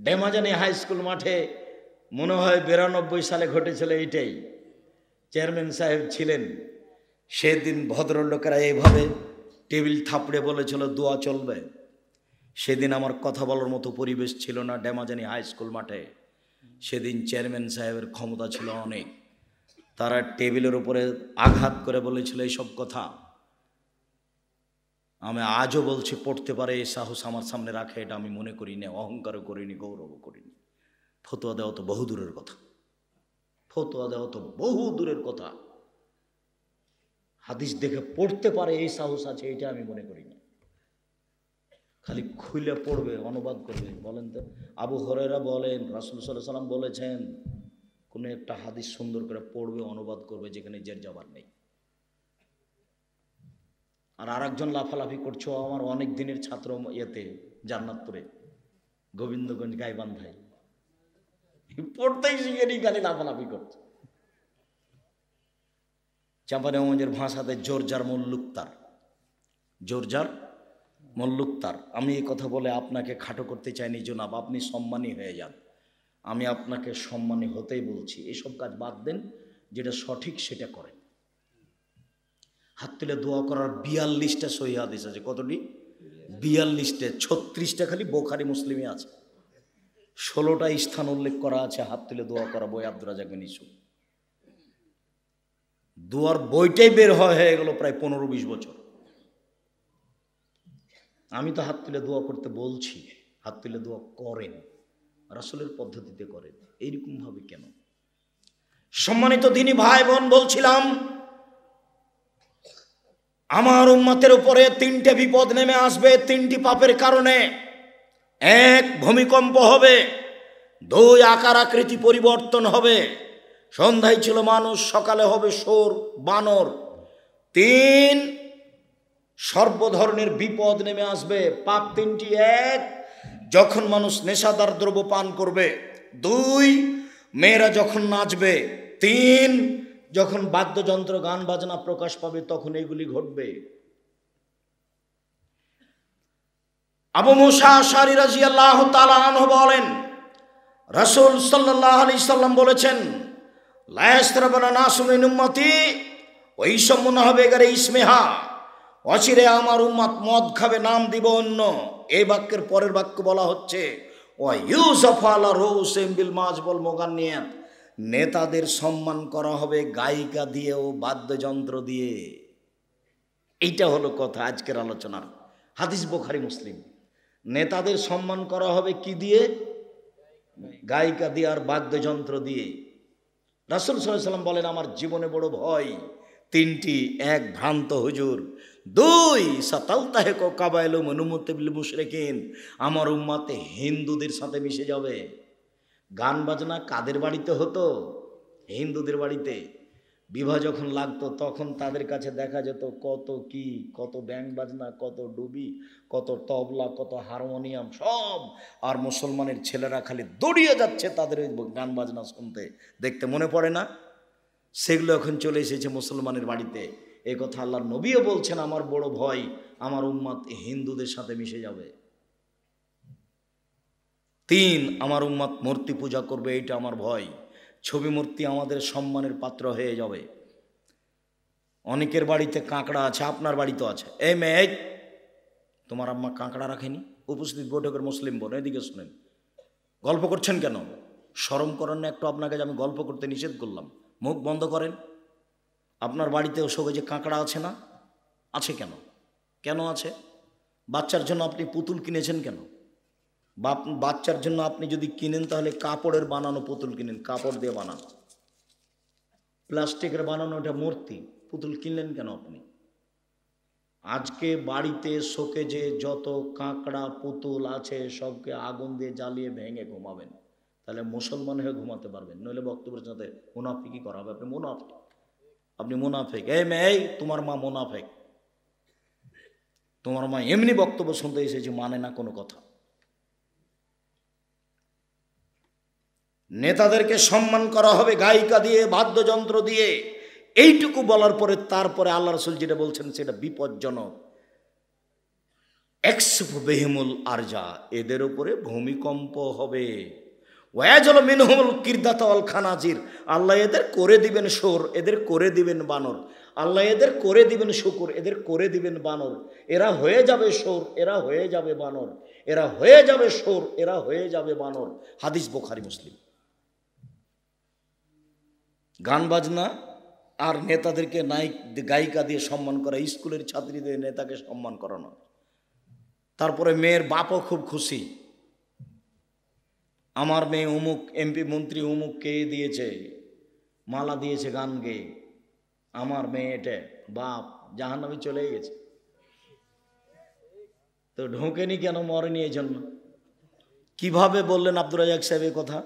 Demajani high school মাঠে মনে হয় 92 সালে ঘটেছিল এইটাই। চেয়ারম্যান সাহেব ছিলেন সেদিন। ভদ্রলোকেরা এইভাবে টেবিল থাপড়ে বলেছিল দোয়া চলবে। সেদিন আমার কথা বলার মতো পরিবেশ ছিল না ডেমাজানি হাই স্কুল মাঠে। সেদিন চেয়ারম্যান সাহেবের ক্ষমতা ছিল অনেক। তারা টেবিলের উপরে আঘাত করে বলেছিল এইসব কথা। আমি আজও বলছি, পড়তে পারে এই সাহস আমার সামনে রাখে, এটা আমি মনে করি না, অহংকারও করিনি, গৌরবও করিনি। ফতোয়া দেওয়া তো বহু দূরের কথা, ফতোয়া দেওয়া তো বহু দূরের কথা। হাদিস দেখে পড়তে পারে এই সাহস আছে, এটা আমি মনে করি না। খালি খুলে পড়বে, অনুবাদ করবে। বলেন তো, আবু হুরায়রা বলেন রাসূল সাল্লাল্লাহু আলাইহি ওয়াসাল্লাম বলেছেন, কোনো একটা হাদিস সুন্দর করে পড়বে, অনুবাদ করবে, যেখানে জের জবর নেই। আর আরেকজন লাফালাফি করছো, আমার অনেক দিনের ছাত্র ইয়েতে জান্নাতপুরে গোবিন্দগঞ্জ গাইবান্ধায়, পড়তেই শিখেনি, খালি লাফালাফি করছে। চাঁপানেগঞ্জের ভাষাতে জোরজার মল্লুকতার, জোরজার মল্লুকতার। আমি এই কথা বলে আপনাকে খাটো করতে চাইনি জনাব, আপনি সম্মানী হয়ে যান। আমি আপনাকে সম্মানী হতেই বলছি, এসব কাজ বাদ দেন, যেটা সঠিক সেটা করেন। হাত তুলে দোয়া করার 42টা সহিহ হাদিস আছে। কতটি? 42টা। 36টা খালি বোখারি মুসলিমে আছে। 16টা স্থান উল্লেখ করা আছে হাত তুলে দোয়া করা বই, আব্দুর রাজ্জাক বিন ইউসুফ। দোয়ার বইটাই বের হয়ে গেল প্রায় 15-20 বছর। আমি তো হাত তুলে দোয়া করতে বলছি, হাত তুলে দোয়া করেন, রাসূলের পদ্ধতিতে করেন। এইরকম ভাবে কেন? সম্মানিত দিনী ভাই বোন, বলছিলাম আমার উম্মতের উপরে 3টে বিপদ নেমে আসবে 3টি পাপের কারণে। 1, ভূমিকম্প হবে। 2, আকার আকৃতি পরিবর্তন হবে। সন্ধ্যায় ছিল মানুষ, সকালে হবে শোর বানর। 3, সর্ব ধরনের বিপদ নেমে আসবে। পাপ 3টি। 1, যখন মানুষ নেশাদার দ্রব্য পান করবে। 2, মেয়েরা যখন নাচবে। 3, যখন বাদ্যযন্ত্র গান বাজনা প্রকাশ পাবে, তখন এগুলি ঘটবে। আবু মুসা আশআরী রাদিয়াল্লাহু তাআলা আনহু বলেন, রাসূল সাল্লাল্লাহু আলাইহি সাল্লাম বলেছেন, লা ইয়াসরাবানা নাসু মিন উম্মতি ওয়া ইসমুনা হবে গারে ইসমিহা, অচিরে আমার উম্মত মদ খাবে, নাম দিব অন্য। এই বাক্যের পরের বাক্য বলা হচ্ছে ওয়া ইউসাফু আলা রুসিম বিল মাজবুল মুগান্নিয়াত, নেতাদের সম্মান করা হবে গায়িকা দিয়ে ও বাদ্যযন্ত্র দিয়ে। এইটা হলো কথা আজকের আলোচনার। হাদিস বুখারী মুসলিম। নেতাদের সম্মান করা হবে কি দিয়ে? গায়িকা দিয়ে আর বাদ্যযন্ত্র দিয়ে। রাসূল সাল্লাল্লাহু আলাইহি ওয়াসাল্লাম বলেন, আমার জীবনে বড় ভয় 3টি। 1, ভ্রান্ত হুজুর। 2, সাতালতাহিকু কাবাইলু মিন উম্মতিল মুশরিকিন, আমার উম্মতে হিন্দুদের সাথে মিশে যাবে। গান বাজনা কাদের বাড়িতে হতো? হিন্দুদের বাড়িতে। বিবাহ যখন লাগতো তখন তাদের কাছে দেখা যেত কত কি, কত ব্যাং বাজনা, কত ডুবি, কত তবলা, কত হারমোনিয়াম সব। আর মুসলমানের ছেলেরা খালি দৌড়িয়ে যাচ্ছে তাদের ওই গান বাজনা শুনতে। দেখতে মনে পড়ে না? সেগুলো এখন চলে এসেছে মুসলমানের বাড়িতে। এই কথা আল্লাহর নবীও বলছেন, আমার বড় ভয় আমার উম্মত হিন্দুদের সাথে মিশে যাবে। 3, আমার উম্মত মূর্তি পূজা করবে, এইটা আমার ভয়। ছবি মূর্তি আমাদের সম্মানের পাত্র হয়ে যাবে। অনেকের বাড়িতে কাঁকড়া আছে, আপনার বাড়িতেও আছে। এই মেয়ে, তোমার আম্মা কাঁকড়া রাখেনি? উপস্থিত বৈঠকের মুসলিম বোন, এদিকে শুনেন। গল্প করছেন কেন? শরম করেন না একটু? আপনাকে যে আমি গল্প করতে নিষেধ করলাম, মুখ বন্ধ করেন। আপনার বাড়িতেও শোকে যে কাঁকড়া আছে না? আছে কেন? কেন আছে? বাচ্চার জন্য আপনি পুতুল কিনেছেন কেন? বাচ্চার জন্য আপনি যদি কিনেন তাহলে কাপড়ের বানানো পুতুল কিনেন, কাপড় দিয়ে বানানো। প্লাস্টিকের বানানো এটা মূর্তি, পুতুল কিনলেন কেন আপনি? আজকে বাড়িতে শোকেজে যত কাঁকড়া পুতুল আছে সবকে আগুন দিয়ে জ্বালিয়ে ভেঙে ঘুমাবেন, তাহলে মুসলমান হয়ে ঘুমাতে পারবেন। নইলে বক্তব্যের সাথে মুনাফিকি করা হবে। আপনি মুনাফিক, আপনি মুনাফিক। এই মেয়ে, তোমার মা মুনাফিক। তোমার মা এমনি বক্তব্য শুনতে এসেছে, মানে না কোনো কথা। নেতাদেরকে সম্মান করা হবে গায়িকা দিয়ে, বাদ্যযন্ত্র দিয়ে। এইটুকু বলার পরে তারপরে আল্লাহ রাসূল যেটা বলছেন সেটা বিপজ্জনক। এক্সফু বেহিমুল আরজা, এদের উপরে ভূমিকম্প হবে। ওয়াজল মিনহুমুল কিরদাত ওয়াল খানাজির, আল্লাহ এদের করে দিবেন সোর, এদের করে দিবেন বানর। আল্লাহ এদের করে দিবেন শুকুর, এদের করে দিবেন বানর। এরা হয়ে যাবে সোর, এরা হয়ে যাবে বানর, এরা হয়ে যাবে সোর, এরা হয়ে যাবে বানর। হাদিস বুখারী মুসলিম। গান বাজনা আর নেতাদেরকে নায়ক গায়িকা দিয়ে সম্মান করা, স্কুলের ছাত্রীদের নেতাকে সম্মান করানো। তারপরে মেয়ের বাপও খুব খুশি, আমার মেয়ে অমুক এমপি মন্ত্রী অমুক কে দিয়েছে, মালা দিয়েছে গান গেয়ে, আমার মেয়ে এটা। বাপ জাহান্নামে চলে গেছে, তো ঢোকেনি কেন? মরেনি এই জন্য। কিভাবে বললেন আব্দুর রাজ্জাক সাহেব এই কথা?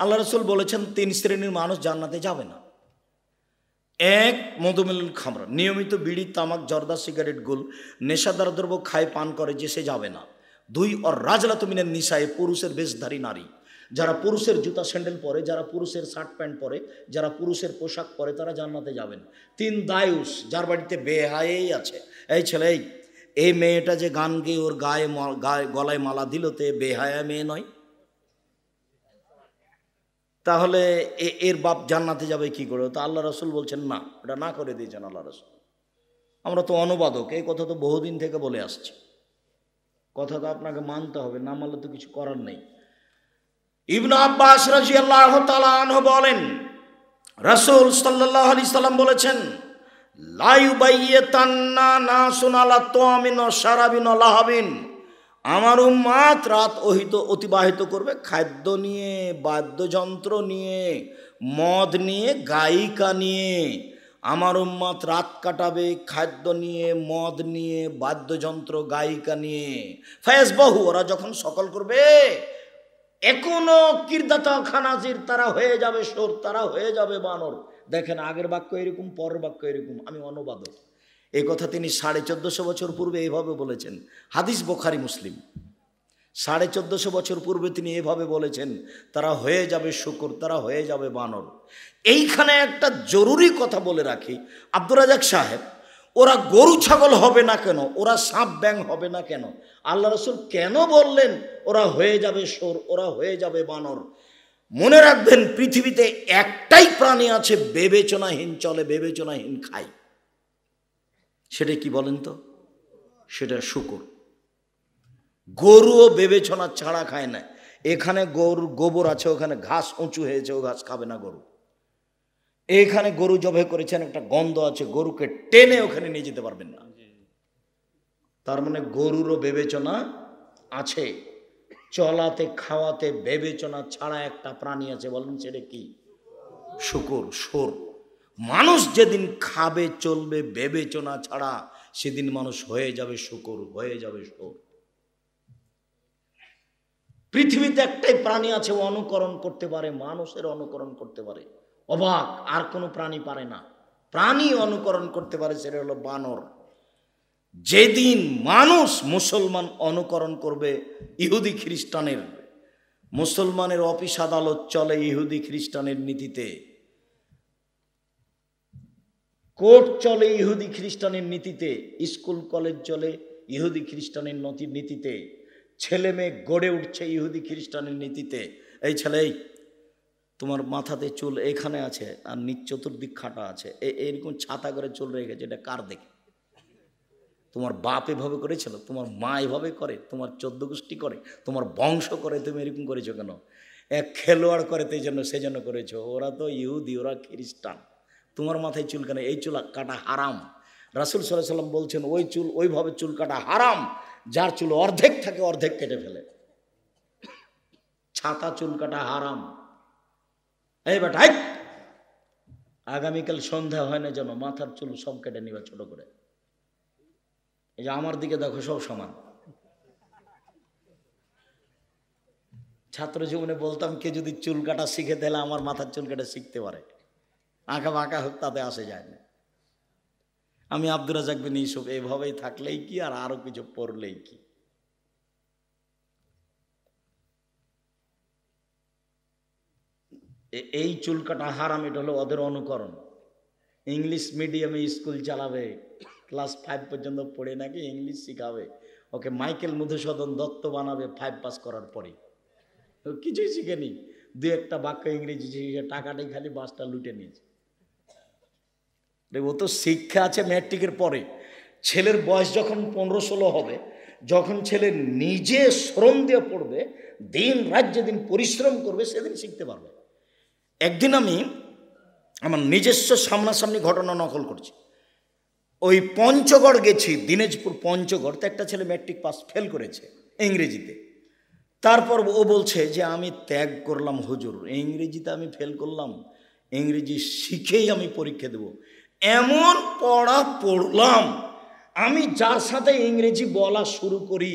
আল্লাহ রাসূল বলেছেন 3 শ্রেণীর মানুষ জান্নাতে যাবে না। 1, মধুমেল খামরা, নিয়মিত বিড়ি তামাক জর্দা সিগারেট গুল নেশাদার দ্রব্য খায় পান করে যে, সে যাবে না। 2, আর রাজলাতু মিনান নিসায়ে, পুরুষের বেশধারী নারী, যারা পুরুষের জুতা স্যান্ডেল পরে, যারা পুরুষের শার্ট প্যান্ট পরে, যারা পুরুষের পোশাক পরে, তারা জান্নাতে যাবেন। 3, দায়ুস, যার বাড়িতে বেহায়েই আছে। এই ছেলে, এই মেয়েটা যে গান গেয়ে ওর গায়ে গলায় মালা দিল, তে বেহায়া মেয়ে নয়? তাহলে এর বাপ জান্নাতে যাবে কি করে? তো আল্লাহ রাসূল বলছেন না, এটা না করে দিয়েছেন আল্লাহ রাসূল। আমরা তো অনুবাদক, এই কথা তো বহুদিন থেকে বলে আসছি, কথা তো আপনাকে মানতে হবে, না মানলে তো কিছু করার নেই। ইবনে আব্বাস রাদিয়াল্লাহু তাআলা আনহু বলেন, রাসূল সাল্লাল্লাহু আলাইহি সাল্লাম বলেছেন, লা ইউবাইয়াতান্না নাসুন আলা তামিন ওয়া শারাবিন ওয়া লাহাবিন, আমার উম্মাত রাত অতিবাহিত করবে খাদ্য নিয়ে, বাদ্যযন্ত্র নিয়ে, মদ নিয়ে, গায়িকা নিয়ে। আমার উম্মাত রাত কাটাবে খাদ্য নিয়ে, মদ নিয়ে, বাদ্যযন্ত্র, গায়িকা নিয়ে। ফায়াসবাহু, ওরা যখন সকল করবে, এখনো কিরদাতা খানাজির, তারা হয়ে যাবে সোর, তারা হয়ে যাবে বানর। দেখেন, আগের বাক্য এরকম, পরের বাক্য এরকম। আমি অনুবাদক, এই কথা তিনি 1450 বছর পূর্বে এইভাবে বলেছেন। হাদিস বুখারী মুসলিম। 1450 বছর পূর্বে তিনি এভাবে বলেছেন, তারা হয়ে যাবে শুকর, তারা হয়ে যাবে বানর। এইখানে একটা জরুরি কথা বলে রাখি, আব্দুর রাজ্জাক সাহেব, ওরা গরু ছাগল হবে না কেন? ওরা সাপ ব্যাং হবে না কেন? আল্লাহ রাসূল কেন বললেন ওরা হয়ে যাবে সোর, ওরা হয়ে যাবে বানর? মনে রাখবেন, পৃথিবীতে একটাই প্রাণী আছে বিবেচনাহীন চলে, বিবেচনাহীন খায়। সেটা কি বলেন তো? সেটা শুকর। গরুও বিবেচনা ছাড়া খায় না। এখানে গরুর গোবর আছে, ওখানে ঘাস উঁচু হয়েছে, ও ঘাস খাবে না গরু। এখানে গরু জবাই করেছেন, একটা গন্ধ আছে, গরুকে টেনে ওখানে নিয়ে যেতে পারবেন না। তার মানে গরুরও বিবেচনা আছে। চলাতে খাওয়াতে বিবেচনা ছাড়া একটা প্রাণী আছে, বলেন সেটা কি? শুকর, সোর। মানুষ যেদিন খাবে চলবে বিবেচনা ছাড়া, সেদিন মানুষ হয়ে যাবে শুকর, হয়ে যাবে সোর। পৃথিবীতে একটাই প্রাণী আছে, ও অনুকরণ করতে পারে, মানুষের অনুকরণ করতে পারে। অবাক, আর কোনো প্রাণী পারে না। প্রাণী অনুকরণ করতে পারে, সেটা হলো বানর। যেদিন মানুষ মুসলমান অনুকরণ করবে ইহুদি খ্রিস্টানের, মুসলমানের অফিস আদালত চলে ইহুদি খ্রিস্টানের নীতিতে, কোর্ট চলে ইহুদি খ্রিস্টানের নীতিতে, স্কুল কলেজ চলে ইহুদি খ্রিস্টানের নীতিতে, ছেলে মেয়ে গড়ে উঠছে ইহুদি খ্রিস্টানের নীতিতে। এই ছেলে, তোমার মাথাতে চুল এখানে আছে আর নিচ চতুর্দিক খাটা আছে, এরকম ছাতা করে চুল রেখেছে, এটা কার দেখে? তোমার বাপ এভাবে করেছিল? তোমার মা এভাবে করে? তোমার 14 গোষ্ঠী করে? তোমার বংশ করে? তুমি এরকম করেছো কেন? এক খেলোয়াড় করে তো সেজন্য করেছো। ওরা তো ইহুদি, ওরা খ্রিস্টান। তোমার মাথায় চুল কেন? এই চুল কাটা হারাম। রাসূল সাল্লাল্লাহু আলাইহি ওয়াসাল্লাম বলছেন, ওই চুল, ওইভাবে চুল কাটা হারাম যার চুল অর্ধেক থাকে, অর্ধেক কেটে ফেলে। ছাতা চুল কাটা হারাম। এই বেটা, আগামীকাল সন্ধ্যা হয় না যেন মাথার চুল সব কেটে নিবা ছোট করে। এই যে আমার দিকে দেখো, সব সমান। ছাত্র জীবনে বলতাম, কে যদি চুল কাটা শিখে, তাহলে আমার মাথার চুল কাটা শিখতে পারে। আঁকা বাঁকা হোক, তাতে আসে যায় না। আমি আব্দুর রাজ্জাক বিন ইউসুফ এইভাবেই থাকলেই কি, আর আরো কিছু পড়লেই কি। এই চুল কাটা হারাম, এটা হলো ওদের অনুকরণ। ইংলিশ মিডিয়ামে স্কুল চালাবে, ক্লাস 5 পর্যন্ত পড়ে নাকি ইংলিশ শিখাবে, ওকে মাইকেল মধুসূদন দত্ত বানাবে 5 পাস করার পরে। কিছুই শিখেনি, দু একটা বাক্য ইংরেজি শিখে টাকাটাই খালি বাসটা লুটে নিয়েছে। ও তো শিক্ষা আছে ম্যাট্রিকের পরে। ছেলের বয়স যখন 15-16 হবে, যখন ছেলে নিজে শ্রম দিয়ে পড়বে, দিন রাত যেদিন পরিশ্রম করবে, সেদিন শিখতে পারবে। একদিন আমি আমার নিজস্ব সামনাসামনি ঘটনা নকল করছি। ওই পঞ্চগড় গেছি, দিনাজপুর পঞ্চগড়। তো একটা ছেলে ম্যাট্রিক পাস ফেল করেছে ইংরেজিতে। তারপর ও বলছে যে আমি ত্যাগ করলাম হুজুর, ইংরেজিতে আমি ফেল করলাম, ইংরেজি শিখেই আমি পরীক্ষা দেব। এমন পড়া পড়লাম, আমি যার সাথে ইংরেজি বলা শুরু করি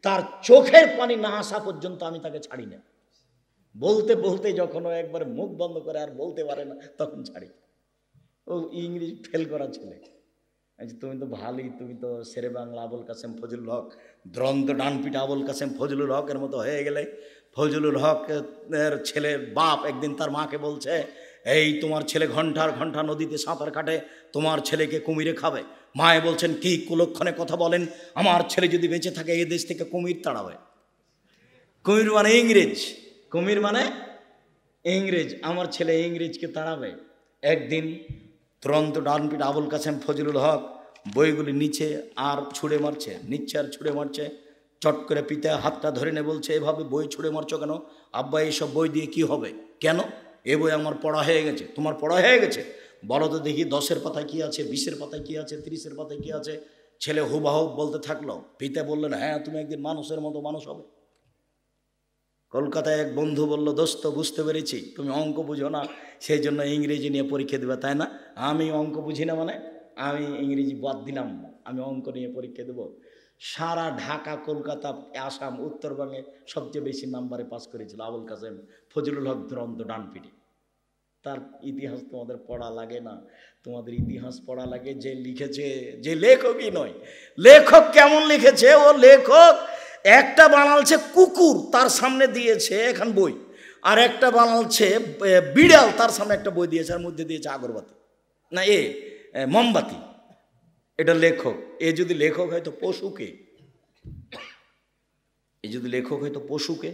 তার চোখের পানি না আসা পর্যন্ত আমি তাকে ছাড়ি না। বলতে বলতে যখন ও একবার মুখ বন্ধ করে আর বলতে পারে না, তখন ছাড়ি। ও ইংরেজি ফেল করা ছেলে। তুমি তো ভালোই, তুমি তো শেরে বাংলা আবুল কাসেম ফজলুল হক, দ্রন্দ্ব ডানপিটা আবুল কাসেম ফজলুল হকের মতো হয়ে গেলে। ফজলুল হকের ছেলের বাপ একদিন তার মাকে বলছে, এই তোমার ছেলে ঘন্টার ঘন্টা নদীতে সাঁতার কাটে, তোমার ছেলেকে কুমিরে খাবে। মায়ে বলছেন, কি কুলক্ষণে কথা বলেন, আমার ছেলে যদি বেঁচে থাকে এই দেশ থেকে কুমির তাড়াবে। কুমির মানে ইংরেজ, কুমির মানে ইংরেজ, আমার ছেলে ইংরেজকে তাড়াবে। একদিন তুরন্ত ডানপিট আবুল কাসেম ফজলুল হক বইগুলি নিচে আর ছুঁড়ে মারছে, নিচ্ছে আর ছুঁড়ে মারছে। চট করে পিতা হাতটা ধরে নে বলছে, এভাবে বই ছুঁড়ে মারছো কেন? আব্বা এইসব বই দিয়ে কি হবে? কেন? এ বই আমার পড়া হয়ে গেছে। তোমার পড়া হয়ে গেছে? বলো তো দেখি 10-এর পাতায় কি আছে, 20-এর পাতায় কি আছে, 30-এর পাতায় কি আছে। ছেলে হুবাহুব বলতে থাকলো। পিতা বললেন, হ্যাঁ তুমি একদিন মানুষের মতো মানুষ হবে। কলকাতায় এক বন্ধু বলল, দোস্ত বুঝতে পেরেছি তুমি অঙ্ক বুঝো না, সেই জন্য ইংরেজি নিয়ে পরীক্ষা দেবে, তাই না? আমি অঙ্ক বুঝি না মানে আমি ইংরেজি বাদ দিলাম, আমি অঙ্ক নিয়ে পরীক্ষা দেব। সারা ঢাকা, কলকাতা, আসাম, উত্তরবঙ্গে সবচেয়ে বেশি নাম্বারে পাস করেছিল আবুল কাসেম ফজলুল হক দুরন্ত ডানপিটে। তার ইতিহাস তোমাদের পড়া লাগে না, তোমাদের ইতিহাস পড়া লাগে যে লিখেছে, যে লেখকই নয়। লেখক কেমন লিখেছে? ও লেখক একটা বানালছে কুকুর, তার সামনে দিয়েছে এখন বই, আর একটা বানালছে বিড়াল, তার সামনে একটা বই দিয়েছে, আর মধ্যে দিয়েছে আগরবাতি না মোমবাতি। এটা লেখক। এ যদি লেখক হয় তো পশুকে, এ যদি লেখক হয় তো পশুকে।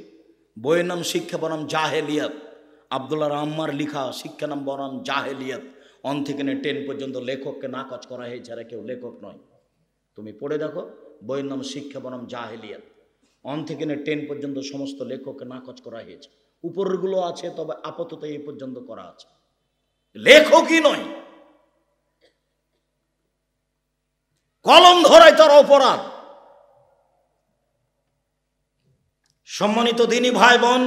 বইয়ের নাম শিক্ষা বনাম জাহেলিয়াত, আব্দুল্লাহ আম্মার লিখা শিক্ষা নাম বনাম জাহেলিয়াত। 1 থেকে 10 পর্যন্ত লেখককে নাকচ করা হয়েছে, আর কেউ লেখক নয়। তুমি পড়ে দেখো, বইয়ের নাম শিক্ষা বনাম জাহেলিয়াত। 1 থেকে 10 পর্যন্ত সমস্ত লেখককে নাকচ করা হয়েছে। উপরেরগুলো আছে, তবে আপাতত এই পর্যন্ত করা আছে। লেখকই নয়, কলম ধরায় তার অপরাধ। সম্মানিত দিনী ভাই বোন,